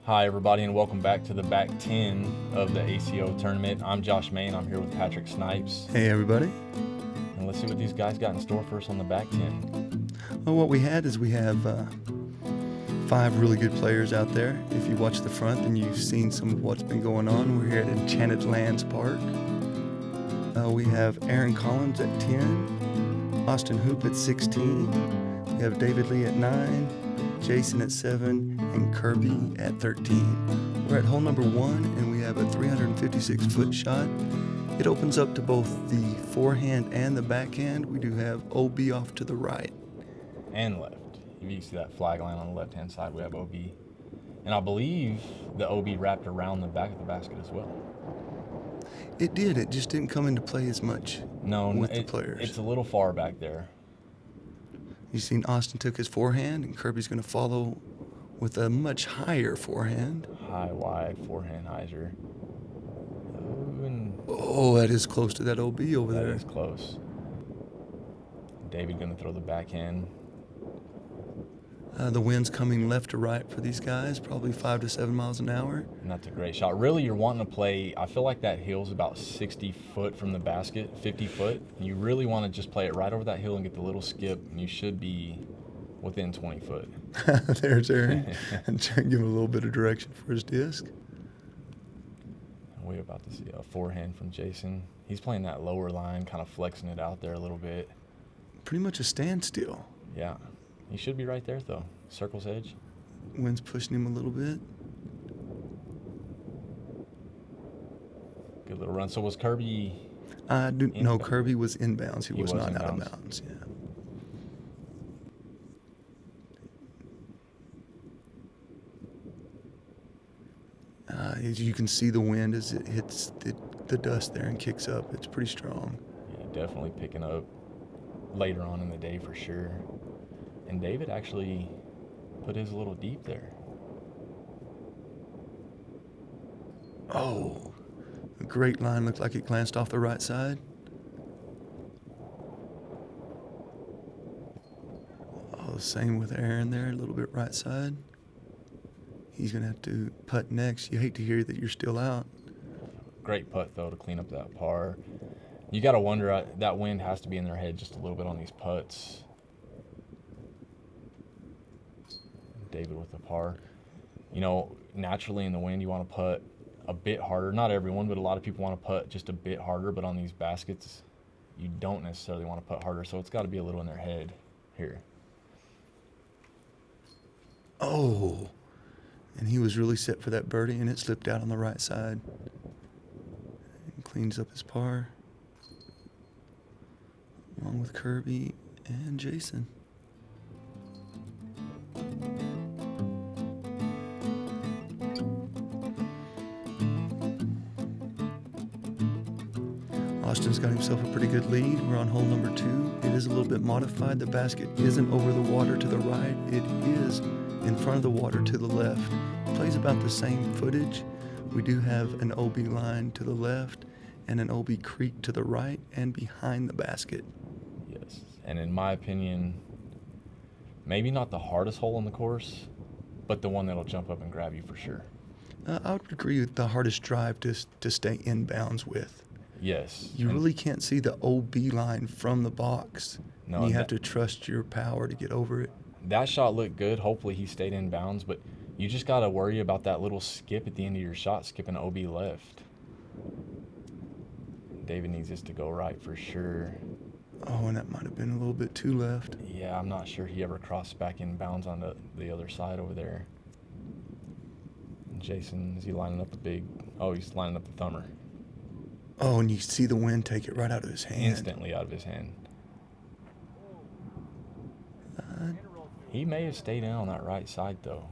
Hi, everybody, and welcome back to the back 10 of the ACO tournament. I'm Josh Main. I'm here with Patrick Snipes. Hey, everybody. And let's see what these guys got in store for us on the back 10. Well, what we had is we have 5 really good players out there. If you watch the front, then you've seen some of what's been going on. We're here at Enchanted Lands Park. We have A.Collins at 10, A.Hoop at 16. We have David Lee at 9, Jason at 7, and Kirby at 13. We're at hole number 1, and we have a 356-foot shot. It opens up to both the forehand and the backhand. We do have OB off to the right. And left. If you see that flag line on the left-hand side, we have OB. And I believe the OB wrapped around the back of the basket as well. It did. It just didn't come into play as much with the players. It's a little far back there. You've seen Austin took his forehand, and Kirby's going to follow with a much higher forehand. High, wide, forehand, hyzer. Oh, that is close to that OB over there. That is close. David going to throw the backhand. The wind's coming left to right for these guys, probably 5 to 7 miles an hour. And that's a great shot. Really, you're wanting to play, I feel like that hill's about 60 foot from the basket, 50 foot. And you really want to just play it right over that hill and get the little skip, and you should be within 20 foot. There's Aaron. And try and give him a little bit of direction for his disc. We're about to see a forehand from Jason. He's playing that lower line, kind of flexing it out there a little bit. Pretty much a standstill. Yeah. He should be right there, though. Circle's edge. Wind's pushing him a little bit. Good little run. So was Kirby No, Kirby was inbounds. He was not inbounds. out of bounds. Yeah. As you can see the wind as it hits the dust there and kicks up. It's pretty strong. Yeah, definitely picking up later on in the day for sure. And David actually put his a little deep there. Oh, a great line. Looked like it glanced off the right side. Oh, same with Aaron there, a little bit right side. He's going to have to putt next. You hate to hear that you're still out. Great putt, though, to clean up that par. You got to wonder, that wind has to be in their head just a little bit on these putts. David with the par. You know, naturally in the wind, you want to putt a bit harder. Not everyone, but a lot of people want to putt just a bit harder. But on these baskets, you don't necessarily want to putt harder. So it's got to be a little in their head here. Oh, and he was really set for that birdie, and it slipped out on the right side. And cleans up his par, along with Kirby and Jason. Austin's got himself a pretty good lead. We're on hole number 2. It is a little bit modified. The basket isn't over the water to the right. It is in front of the water to the left. Plays about the same footage. We do have an OB line to the left and an OB creek to the right and behind the basket. Yes, and in my opinion, maybe not the hardest hole on the course, but the one that'll jump up and grab you for sure. I would agree with the hardest drive to stay inbounds with. Yes. You really can't see the OB line from the box. No, and you have to trust your power to get over it. That shot looked good. Hopefully he stayed in bounds, but you just got to worry about that little skip at the end of your shot, skipping OB left. David needs this to go right for sure. Oh, and that might have been a little bit too left. Yeah, I'm not sure he ever crossed back in bounds on the other side over there. And Jason, is he lining up he's lining up the thumber. Oh, and you see the wind take it right out of his hand. Instantly out of his hand. He may have stayed in on that right side, though.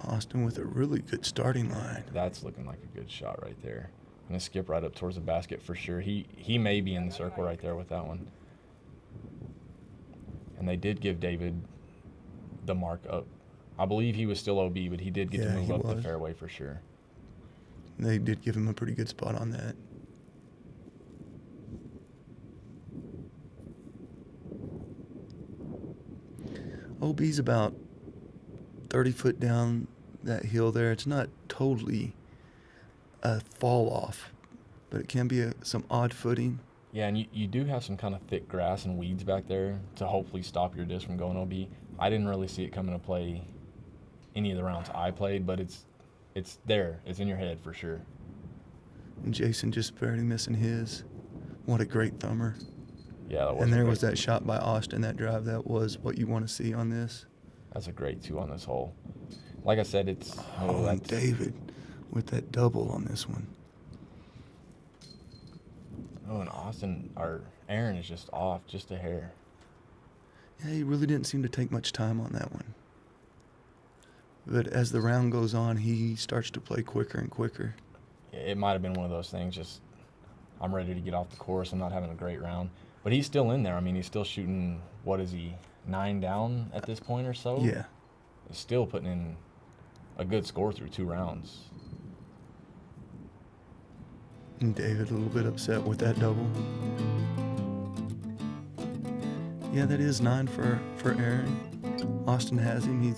Austin with a really good starting line. That's looking like a good shot right there. Going to skip right up towards the basket for sure. He may be in the circle right there with that one. And they did give David the mark up. I believe he was still OB, but he did get to move up the fairway for sure. They did give him a pretty good spot on that. OB's about 30 foot down that hill there. It's not totally a fall off, but it can be some odd footing. Yeah, and you do have some kind of thick grass and weeds back there to hopefully stop your disc from going OB. I didn't really see it come into play any of the rounds I played, but it's there. It's in your head for sure. And Jason just barely missing his. What a great thumber. Yeah, that was. And there was that shot by Austin, that drive. That was what you want to see on this. That's a great 2 on this hole. Like I said, it's. Oh, and David with that double on this one. Oh, and Austin, or Aaron is just off, just a hair. Yeah, he really didn't seem to take much time on that one. But as the round goes on, he starts to play quicker and quicker. It might have been one of those things, just I'm ready to get off the course. I'm not having a great round. But he's still in there. I mean, he's still shooting, what is he, 9 down at this point or so? Yeah. He's still putting in a good score through 2 rounds. And David a little bit upset with that double. Yeah, that is 9 for Aaron. Austin has him.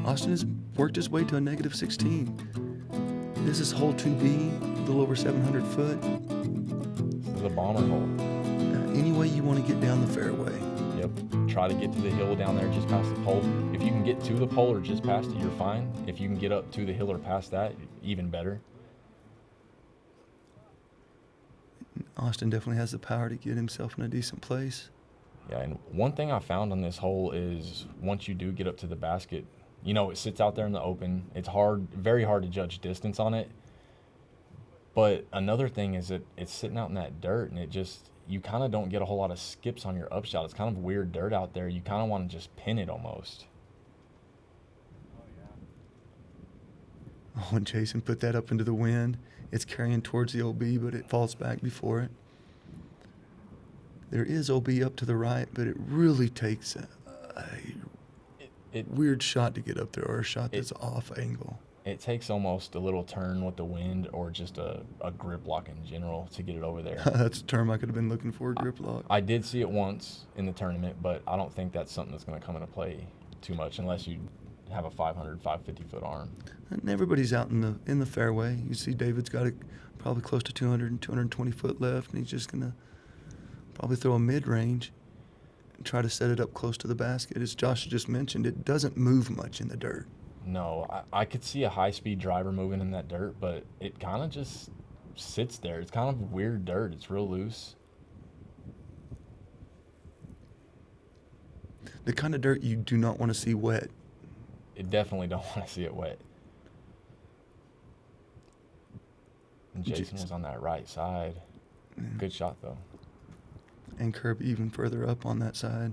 Austin has worked his way to a negative 16. This is hole 2B, a little over 700 foot. This is a bomber hole. Any way you want to get down the fairway. Yep. Try to get to the hill down there just past the pole. If you can get to the pole or just past it, you're fine. If you can get up to the hill or past that, even better. Austin definitely has the power to get himself in a decent place. Yeah, and one thing I found on this hole is once you do get up to the basket, you know, it sits out there in the open. It's hard, very hard to judge distance on it. But another thing is that it's sitting out in that dirt, and it just, you kind of don't get a whole lot of skips on your upshot. It's kind of weird dirt out there. You kind of want to just pin it almost. Oh, and Jason put that up into the wind. It's carrying towards the OB, but it falls back before it. There is OB up to the right, but it really takes a weird shot to get up there, or a shot that's off angle. It takes almost a little turn with the wind or just a grip lock in general to get it over there. That's a term I could have been looking for, grip lock. I did see it once in the tournament, but I don't think that's something that's going to come into play too much unless you have a 550 foot arm. And everybody's out in the fairway. You see David's got probably close to 200 and 220 foot left, and he's just going to probably throw a mid-range and try to set it up close to the basket. As Josh just mentioned, it doesn't move much in the dirt. No, I could see a high-speed driver moving in that dirt, but it kind of just sits there. It's kind of weird dirt. It's real loose. The kind of dirt you do not want to see wet. You definitely don't want to see it wet. And Jason was on that right side. Yeah. Good shot, though. And Kirby even further up on that side.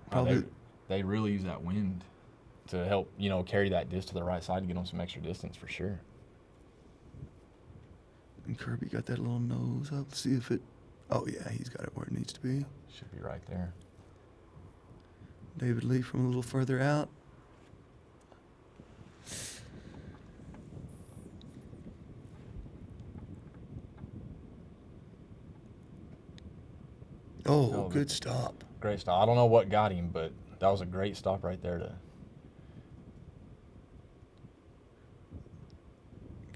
Probably. They really use that wind to help, carry that disc to the right side to get them some extra distance for sure. And Kirby got that little nose up. Let's see if it. Oh, yeah, he's got it where it needs to be. Should be right there. David Lee from a little further out. Oh, good stop. Great stop. I don't know what got him, but that was a great stop right there to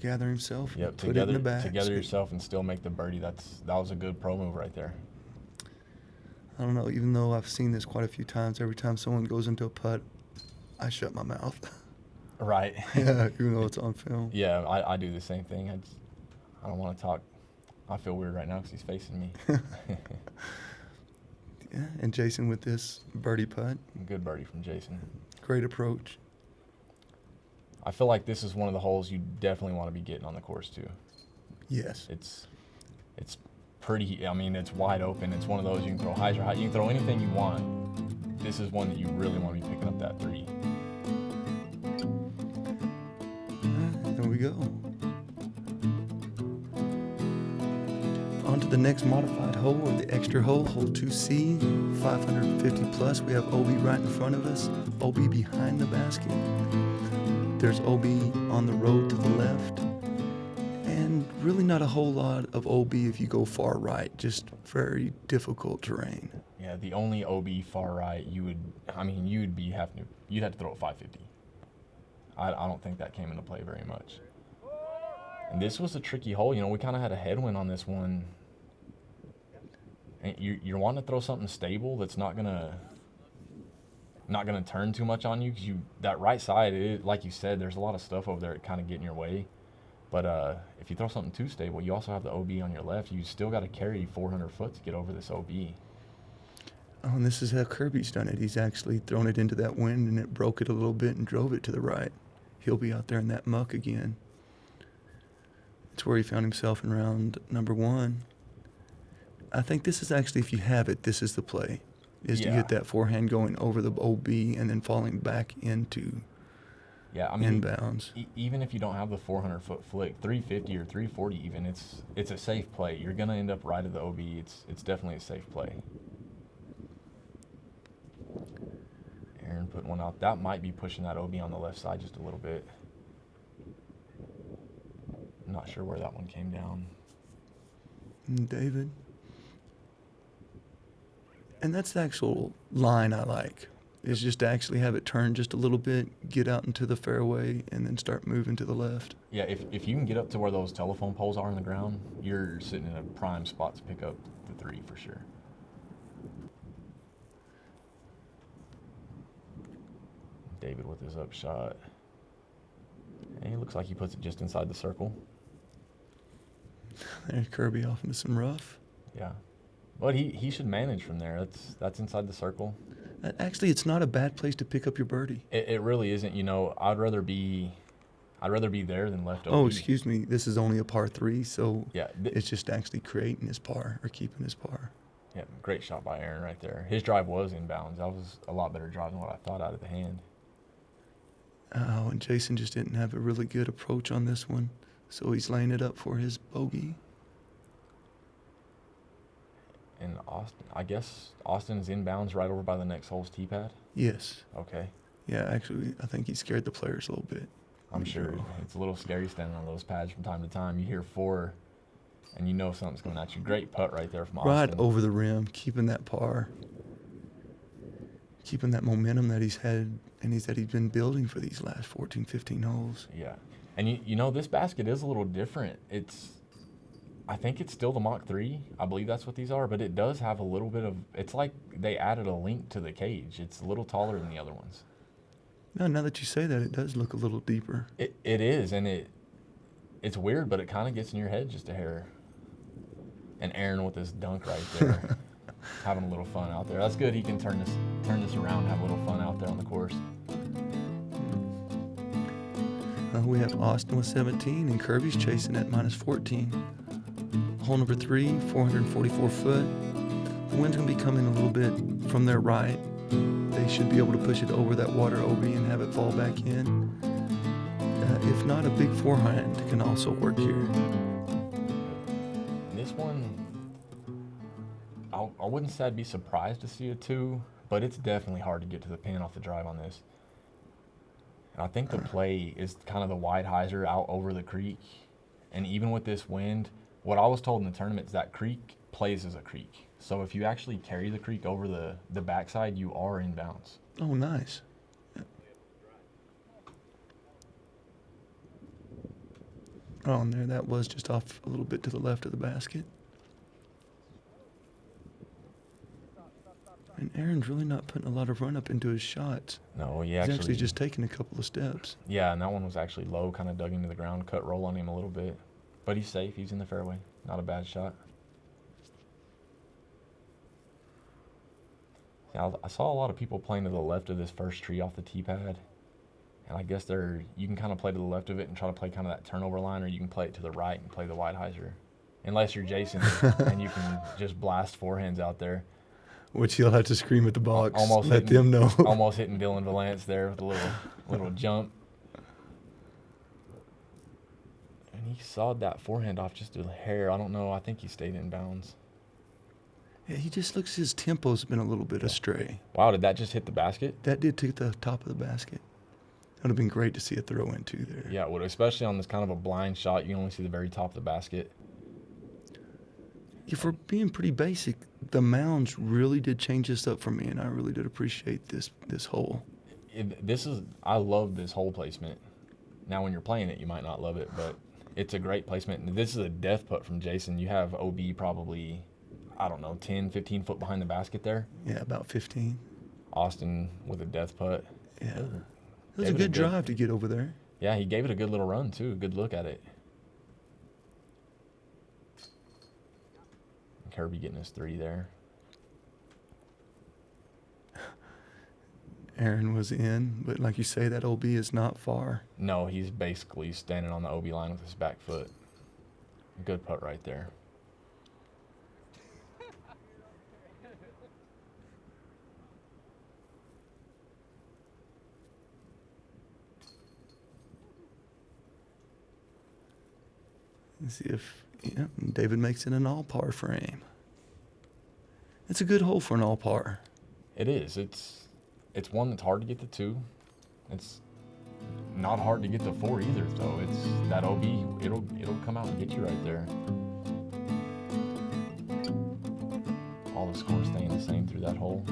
gather himself. Yep, put it in the back. Together yourself and still make the birdie. That was a good pro move right there. I don't know, even though I've seen this quite a few times, every time someone goes into a putt, I shut my mouth. Right. Yeah, even though it's on film. Yeah, I do the same thing. I don't want to talk. I feel weird right now because he's facing me. Yeah, and Jason with this birdie putt. Good birdie from Jason. Great approach. I feel like this is one of the holes you definitely want to be getting on the course too. Yes. It's pretty, it's wide open. It's one of those you can throw highs or high. You can throw anything you want. This is one that you really want to be picking up that 3. There we go. On to the next modified hole, or the extra hole, hole 2C, 550 plus. We have OB right in front of us, OB behind the basket. There's OB on the road to the left. And really not a whole lot of OB if you go far right, just very difficult terrain. Yeah, the only OB far right you'd have to throw a 550. I don't think that came into play very much. And this was a tricky hole. You know, we kind of had a headwind on this one. And you're wanting to throw something stable that's not gonna turn too much on you, because that right side, like you said, there's a lot of stuff over there that kind of get in your way. But if you throw something too stable, you also have the OB on your left. You still got to carry 400 foot to get over this OB. Oh, and this is how Kirby's done it. He's actually thrown it into that wind, and it broke it a little bit and drove it to the right. He'll be out there in that muck again. It's where he found himself in round number 1. I think this is actually, if you have it, this is the play, is to get that forehand going over the OB and then falling back into inbounds. Even if you don't have the 400-foot flick, 350 or 340 even, it's a safe play. You're going to end up right at the OB. It's definitely a safe play. Aaron putting one out. That might be pushing that OB on the left side just a little bit. I'm not sure where that one came down. David. And that's the actual line I like, is just to actually have it turn just a little bit, get out into the fairway, and then start moving to the left. Yeah, if you can get up to where those telephone poles are on the ground, you're sitting in a prime spot to pick up the 3 for sure. David with his up shot. And he looks like he puts it just inside the circle. There's Kirby off into some rough. Yeah. But he should manage from there. That's inside the circle. Actually, it's not a bad place to pick up your birdie. It really isn't. You know, I'd rather be there than left over. Oh, excuse me. This is only a par 3, so yeah, it's just actually creating his par or keeping his par. Yeah, great shot by Aaron right there. His drive was inbounds. That was a lot better drive than what I thought out of the hand. Oh, and Jason just didn't have a really good approach on this one, so he's laying it up for his bogey. And Austin is inbounds right over by the next hole's tee pad? Yes. Okay. Yeah, actually, I think he scared the players a little bit. I'm sure. It's a little scary standing on those pads from time to time. You hear 4, and you know something's coming at you. Great putt right there from Austin. Right over the rim, keeping that par. Keeping that momentum that he's had and that he's been building for these last 14, 15 holes. Yeah. And you know, this basket is a little different. I think it's still the Mach 3. I believe that's what these are, but it does have a little bit of, it's like they added a link to the cage. It's a little taller than the other ones. No, now that you say that, it does look a little deeper. It is, and it's weird, but it kind of gets in your head just a hair. And Aaron with this dunk right there, having a little fun out there. That's good. He can turn this around, have a little fun out there on the course. We have Austin with 17, and Kirby's chasing at minus 14. Hole number 3, 444 foot. The wind's going to be coming a little bit from their right. They should be able to push it over that water OB and have it fall back in. If not, a big forehand can also work here. This one, I wouldn't say I'd be surprised to see a 2, but it's definitely hard to get to the pin off the drive on this. And I think the play is kind of the wide hyzer out over the creek. And even with this wind, what I was told in the tournament is that creek plays as a creek. So if you actually carry the creek over the backside, you are in bounds. Oh, nice. Yeah. Oh, and there, that was just off a little bit to the left of the basket. And Aaron's really not putting a lot of run up into his shots. No, he's actually just taking a couple of steps. Yeah, and that one was actually low, kind of dug into the ground, cut roll on him a little bit. But he's safe. He's in the fairway. Not a bad shot. Yeah, I saw a lot of people playing to the left of this first tree off the tee pad. And I guess you can kind of play to the left of it and try to play kind of that turnover line, or you can play it to the right and play the wide hyzer. Unless you're Jason and you can just blast forehands out there. Which he'll have to scream at the box, let them know. Almost hitting Dylan Valance there with a little jump. And he sawed that forehand off just a hair. I don't know. I think he stayed in bounds. Yeah, he just looks, his tempo's been a little bit astray. Wow, did that just hit the basket? That did take the top of the basket. That would have been great to see a throw in too there. Yeah, it would, especially on this kind of a blind shot. You only see the very top of the basket. If we're being pretty basic, the mounds really did change this up for me, and I really did appreciate this hole. I love this hole placement. Now, when you're playing it, you might not love it, but it's a great placement. And this is a death putt from Jason. You have OB probably, I don't know, 10, 15 foot behind the basket there. Yeah, about 15. Austin with a death putt. Yeah. It was a good drive to get over there. Yeah, he gave it a good little run, too. A good look at it. Kirby getting his 3 there. Aaron was in, but like you say, that OB is not far. No, he's basically standing on the OB line with his back foot. Good putt right there. Let's see if David makes it an all-par frame. It's a good hole for an all-par. It is. It's one that's hard to get to 2. It's not hard to get to 4 either, though. It's that OB. It'll come out and get you right there. All the scores staying the same through that hole.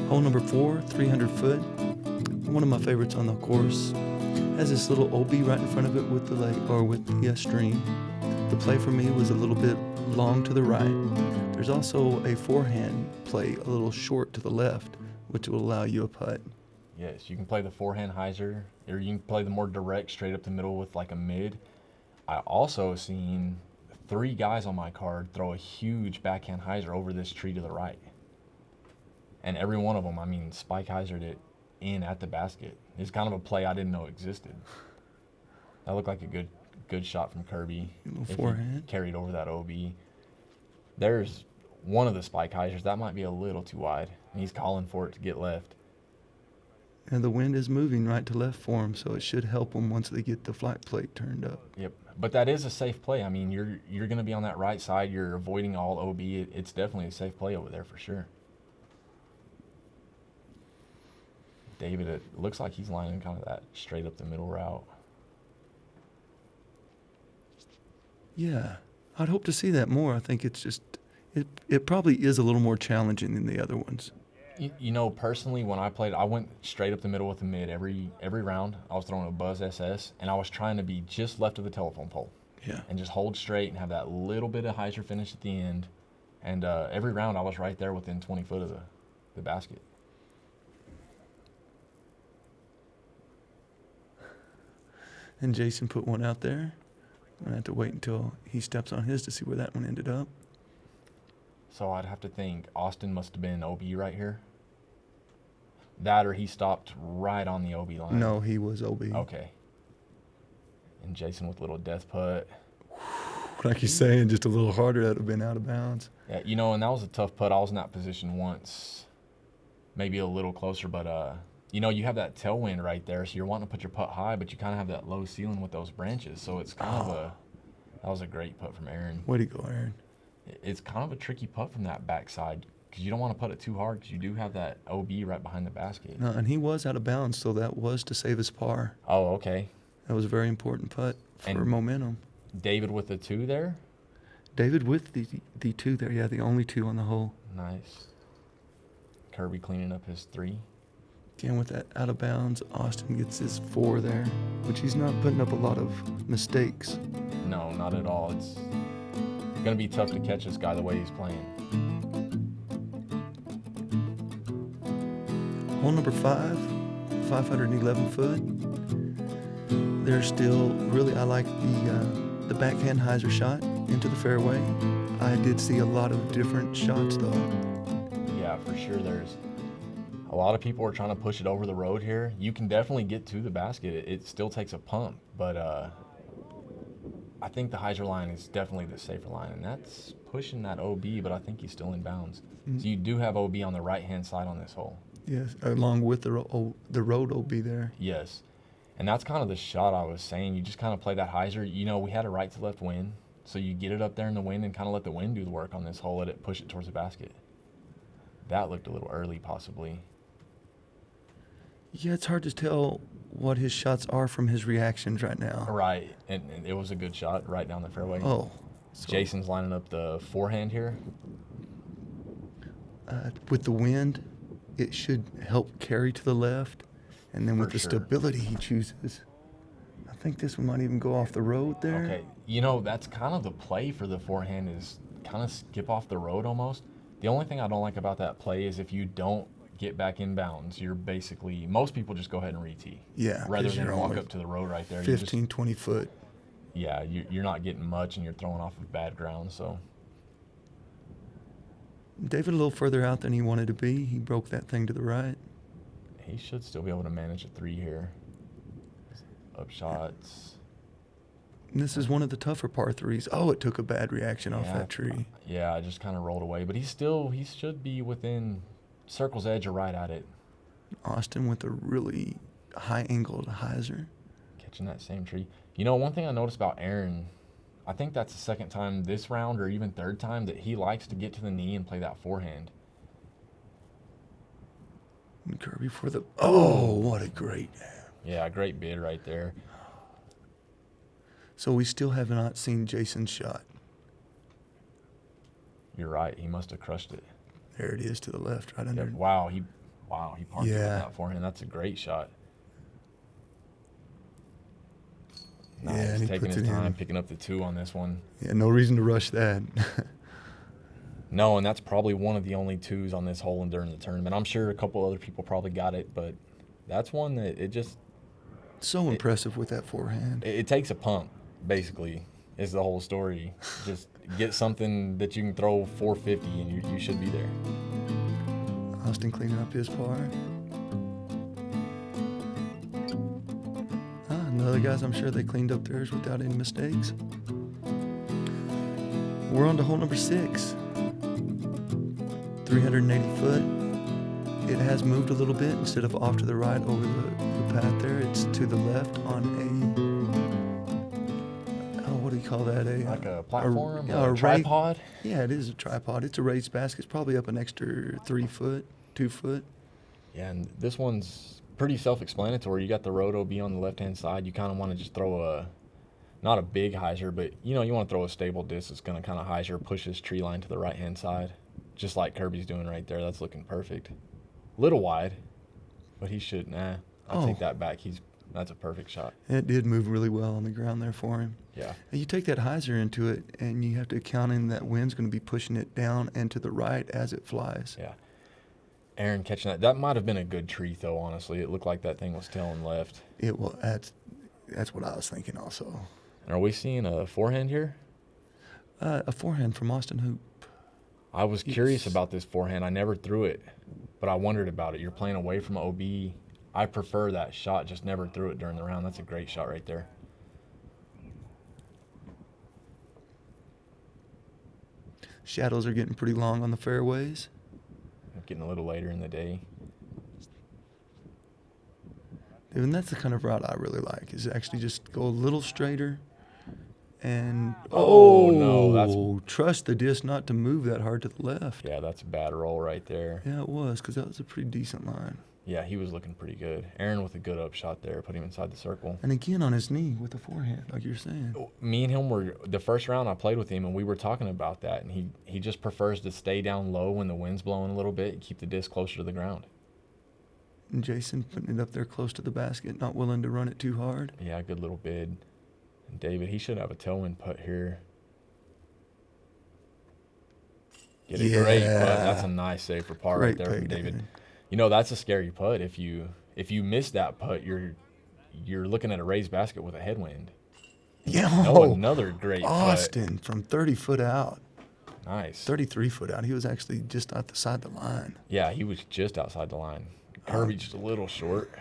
Hole number 4, 300 foot. One of my favorites on the course. Has this little OB right in front of it with the stream. The play for me was a little bit long to the right. There's also a forehand play a little short to the left, which will allow you a putt. Yes, you can play the forehand hyzer, or you can play the more direct straight up the middle with like a mid. I also seen 3 guys on my card throw a huge backhand hyzer over this tree to the right. And every one of them, spike hyzered it in at the basket. It's kind of a play I didn't know existed. That looked like a good shot from Kirby. If forehand. He carried over that OB. There's one of the spike hyzers. That might be a little too wide. And he's calling for it to get left. And the wind is moving right to left for him, so it should help them once they get the flight plate turned up. Yep. But that is a safe play. You're going to be on that right side. You're avoiding all OB. It's definitely a safe play over there for sure. David, it looks like he's lining kind of that straight up the middle route. Yeah, I'd hope to see that more. I think it's just, it probably is a little more challenging than the other ones. Personally, when I played, I went straight up the middle with the mid every round. I was throwing a Buzz SS, and I was trying to be just left of the telephone pole. Yeah. And just hold straight and have that little bit of hyzer finish at the end. And every round I was right there within 20 foot of the basket. And Jason put one out there. I'm going to have to wait until he steps on his to see where that one ended up. So I'd have to think Austin must have been OB right here. That or he stopped right on the OB line. No, he was OB. Okay. And Jason with a little death putt. Like you're saying, just a little harder, that would have been out of bounds. Yeah, and that was a tough putt. I was in that position once, maybe a little closer, but you have that tailwind right there, so you're wanting to put your putt high, but you kind of have that low ceiling with those branches, so it's kind of that was a great putt from Aaron. Way to go, Aaron. It's kind of a tricky putt from that backside because you don't want to putt it too hard because you do have that OB right behind the basket. No, and he was out of bounds, so that was to save his par. Oh, okay. That was a very important putt for momentum. David with the 2 there? David with the 2 there, yeah, the only 2 on the hole. Nice. Kirby cleaning up his 3. Again, with that out of bounds, Austin gets his 4 there, which he's not putting up a lot of mistakes. No, not at all. It's going to be tough to catch this guy the way he's playing. Hole number 5, 511 foot. There's still, really, I like the backhand hyzer shot into the fairway. I did see a lot of different shots, though. Yeah, for sure. There's a lot of people are trying to push it over the road here. You can definitely get to the basket. It still takes a pump, but I think the hyzer line is definitely the safer line, and that's pushing that OB, but I think he's still in bounds. Mm-hmm. So you do have OB on the right-hand side on this hole. Yes, along with the road OB there. Yes, and that's kind of the shot I was saying. You just kind of play that hyzer. We had a right to left wind, so you get it up there in the wind and kind of let the wind do the work on this hole, let it push it towards the basket. That looked a little early, possibly. Yeah, it's hard to tell what his shots are from his reactions right now. Right, and it was a good shot right down the fairway. Oh. So, Jason's lining up the forehand here. with the wind, it should help carry to the left. And then with For the sure. stability he chooses, I think this one might even go off the road there. Okay, you know, that's kind of the play for the forehand is kind of skip off the road almost. The only thing I don't like about that play is if you don't get back in bounds, you're basically, most people just go ahead and re-tee. Yeah, Rather 'cause than you're walk only up to the road right there. 15, 20 foot. Yeah, you're not getting much and you're throwing off of bad ground, so. David a little further out than he wanted to be. He broke that thing to the right. He should still be able to manage a 3 here. Up shots. And this is one of the tougher par threes. Oh, it took a bad reaction off that tree. Yeah, it just kind of rolled away. But he should be within circle's edge or right at it. Austin with a really high angled hyzer. Catching that same tree. You know, one thing I noticed about Aaron, I think that's the second time this round or even third time that he likes to get to the knee and play that forehand. And Kirby for the, oh, what a great. Yeah, great bid right there. So we still have not seen Jason's shot. You're right. He must have crushed it. There it is to the left, right under. Yep. Wow, he parked it with Yeah. that forehand. That's a great shot. Nice. Yeah, and he Taking puts his it time, in. picking up the 2 on this one. Yeah, no reason to rush that. No, and that's probably one of the only 2s on this hole and during the tournament. I'm sure a couple other people probably got it, but that's one that So impressive with that forehand. it takes a pump, basically, is the whole story. Just get something that you can throw 450 and you should be there. Austin cleaning up his par. And the other guys, I'm sure they cleaned up theirs without any mistakes. We're on to hole number 6. 380 foot. It has moved a little bit. Instead of off to the right over the path there, it's to the left on what do you call that? Like a platform, a a tripod? Yeah, it is a tripod. It's a raised basket. It's probably up an extra 3 foot, 2 foot. Yeah, and this one's pretty self-explanatory. You got the roto B on the left-hand side. You kind of want to just throw not a big hyzer, but, you know, you want to throw a stable disc that's going to kind of hyzer, push this tree line to the right-hand side, just like Kirby's doing right there. That's looking perfect. Little wide, but he should, I'll take that back. That's a perfect shot. It did move really well on the ground there for him. Yeah. And you take that hyzer into it, and you have to count in that wind's going to be pushing it down and to the right as it flies. Yeah. Aaron catching that. That might have been a good tree, though, honestly. It looked like that thing was tailing left. It will. That's what I was thinking also. Are we seeing a forehand here? A forehand from Austin Hoop. I was curious about this forehand. I never threw it, but I wondered about it. You're playing away from OB. I prefer that shot, just never threw it during the round. That's a great shot right there. Shadows are getting pretty long on the fairways. Getting a little later in the day. And that's the kind of route I really like, is actually just go a little straighter and no, trust the disc not to move that hard to the left. Yeah, that's a bad roll right there. Yeah, it was, because that was a pretty decent line. Yeah, he was looking pretty good. Aaron with a good up shot there, put him inside the circle. And again on his knee with the forehand, like you're saying. Me and him were, the first round I played with him, and we were talking about that, and he just prefers to stay down low when the wind's blowing a little bit and keep the disc closer to the ground. And Jason putting it up there close to the basket, not willing to run it too hard. Yeah, good little bid. And David, he should have a tailwind putt here. Get a great putt. That's a nice save for par right there from David. You know, that's a scary putt. If you miss that putt, you're looking at a raised basket with a headwind. Yeah. Another great Austin putt. from 30 foot out. Nice. 33 foot out. He was actually just outside the line. Yeah, he was just outside the line. Kirby just a little short.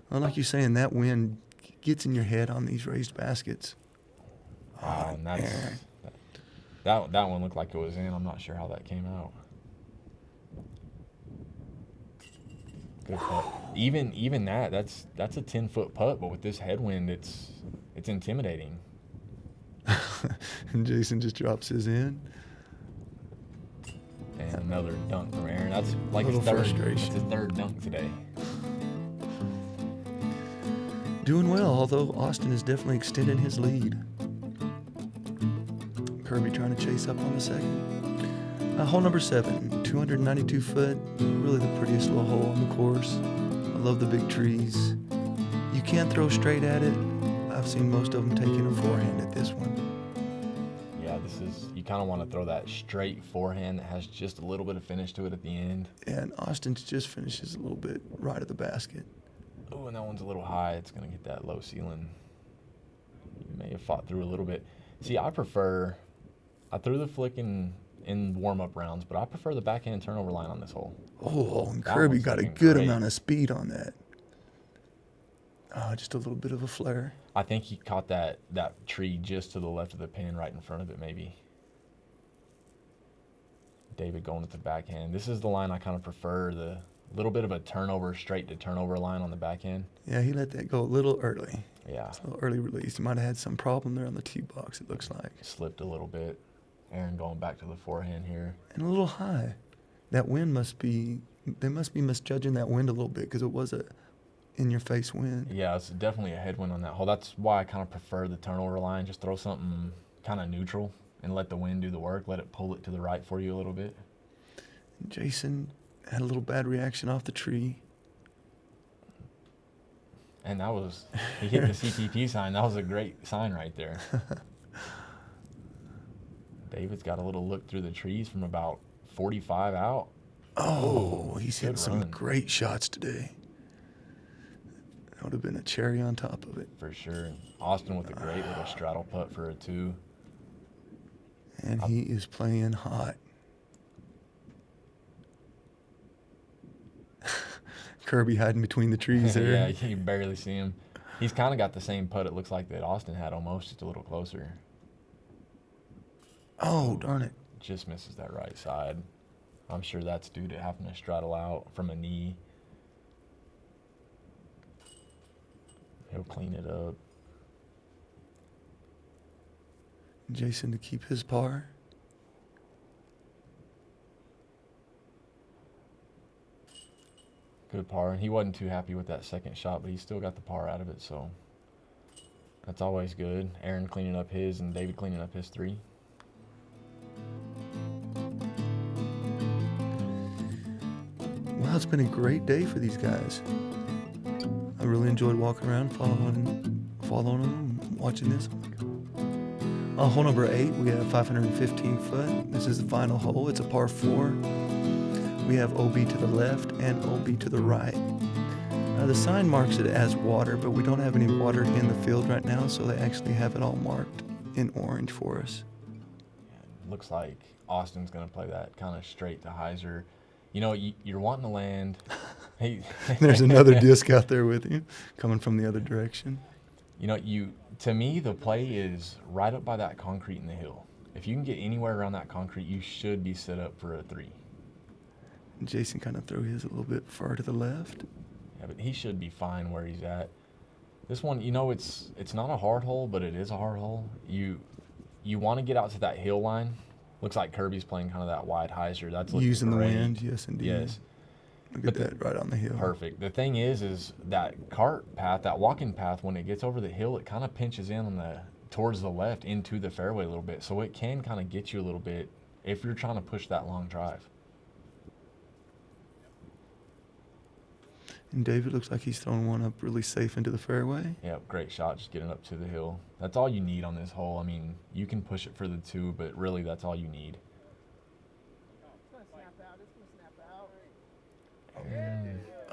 Well, like you're saying, that wind gets in your head on these raised baskets. And that one looked like it was in. I'm not sure how that came out. Good putt. Even that's a 10-foot putt, but with this headwind, it's intimidating. And Jason just drops his in. And another dunk from Aaron. That's like his third dunk today. Doing well, although Austin is definitely extending his lead. Kirby trying to chase up on the second. Hole number 7, 292 foot, really the prettiest little hole on the course. I love the big trees. You can't throw straight at it. I've seen most of them taking a forehand at this one. Yeah, this is, you kind of want to throw that straight forehand that has just a little bit of finish to it at the end. And Austin's just finishes a little bit right at the basket. Oh, and that one's a little high. It's going to get that low ceiling. You may have fought through a little bit. See, I threw the flick in warm-up rounds, but I prefer the backhand turnover line on this hole. Oh, and That Kirby one's got a looking good great. amount of speed on that. Just a little bit of a flare. I think he caught that tree just to the left of the pin, right in front of it, maybe. David going with the backhand. This is the line I kind of prefer, the little bit of a turnover, straight to turnover line on the backhand. Yeah, he let that go a little early. Yeah. It's a little early release. He might have had some problem there on the tee box, it looks like. Slipped a little bit. Aaron going back to the forehand here. And a little high. That wind they must be misjudging that wind a little bit because it was a in-your-face wind. Yeah, it's definitely a headwind on that hole. That's why I kind of prefer the turnover line. Just throw something kind of neutral and let the wind do the work. Let it pull it to the right for you a little bit. Jason had a little bad reaction off the tree. And that was, he hit the CPP sign. That was a great sign right there. David's got a little look through the trees from about 45 out. Oh, he's good hit some run. great shots today. That would have been a cherry on top of it. For sure. Austin with a great little straddle putt for a 2. And he is playing hot. Kirby hiding between the trees there. Yeah, you can barely see him. He's kind of got the same putt it looks like that Austin had, almost just a little closer. Oh, darn it. Just misses that right side. I'm sure that's due to having to straddle out from a knee. He'll clean it up. Jason to keep his par. Good par. And he wasn't too happy with that second shot, but he still got the par out of it, so that's always good. Aaron cleaning up his and David cleaning up his 3. Wow, it's been a great day for these guys. I really enjoyed walking around, following them, watching this. On hole number 8, we have 515 foot. This is the final hole. It's a par 4. We have OB to the left and OB to the right. The sign marks it as water, but we don't have any water in the field right now, so they actually have it all marked in orange for us. Looks like Austin's going to play that kind of straight to hyzer. You know, you're wanting to land. Hey, There's another disc out there with you, coming from the other direction. You know, to me, the play is right up by that concrete in the hill. If you can get anywhere around that concrete, you should be set up for a 3. Jason kind of threw his a little bit far to the left. Yeah, but he should be fine where he's at. This one, you know, it's not a hard hole, but it is a hard hole. You want to get out to that hill line. Looks like Kirby's playing kind of that wide hyzer. That's looking Using great. the wind, yes, indeed. Yes. Look at that right on the hill. Perfect. The thing is that cart path, that walking path, when it gets over the hill, it kind of pinches in on towards the left into the fairway a little bit. So it can kind of get you a little bit if you're trying to push that long drive. And David looks like he's throwing one up really safe into the fairway. Yeah, great shot, just getting up to the hill. That's all you need on this hole. I mean, you can push it for the 2, but really that's all you need.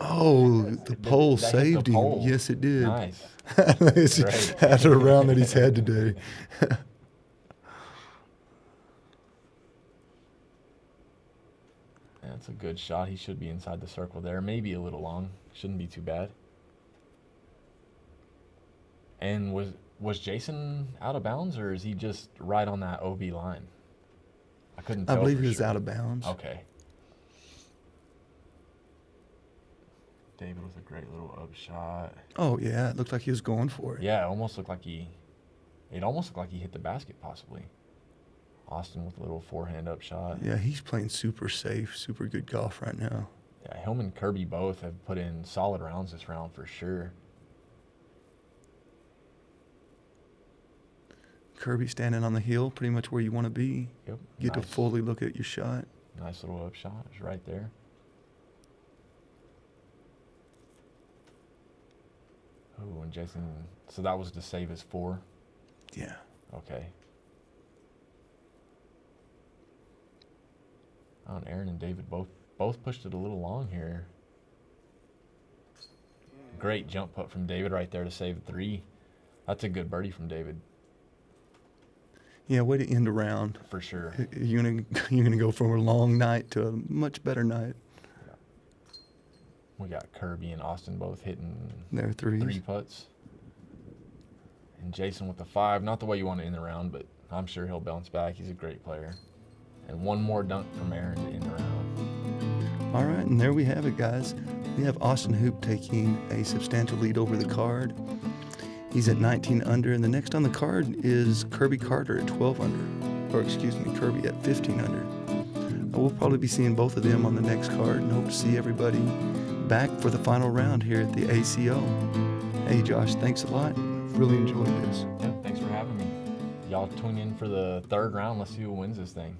Oh, the pole That hit the saved him. pole. Yes, it did. Nice. It's after a round that he's had today. That's a good shot. He should be inside the circle there. Maybe a little long. Shouldn't be too bad. And was Jason out of bounds, or is he just right on that OB line? I couldn't tell. I believe for he was sure. out of bounds. Okay. David with a great little up shot. Oh, yeah. It looked like he was going for it. Yeah, it almost looked like he hit the basket possibly. Austin with a little forehand up shot. Yeah, he's playing super safe, super good golf right now. Yeah, him and Kirby both have put in solid rounds this round for sure. Kirby standing on the hill, pretty much where you want to be. Yep. Get to Nice. fully look at your shot. Nice little up shot. It's right there. Oh, and Jason. So that was to save his 4. Yeah. Okay. Oh, and Aaron and David both pushed it a little long here. Great jump putt from David right there to save 3. That's a good birdie from David Yeah, way to end a round. for sure. You're gonna go from a long night to a much better night. We got Kirby and Austin both hitting There are 3s. 3 putts. And Jason with the 5. Not the way you want to end the round, but I'm sure he'll bounce back. He's a great player. And one more dunk from Aaron to end the round. All right, and there we have it, guys. We have Austin Hoop taking a substantial lead over the card. He's at 19 under, and the next on the card is K.Carter at 12 under. Or excuse me, Kirby at 15 under. We'll probably be seeing both of them on the next card, and hope to see everybody back for the final round here at the ACO. Hey, Josh, thanks a lot. Really enjoyed this. Yeah, thanks for having me. Y'all tune in for the 3rd round. Let's see who wins this thing.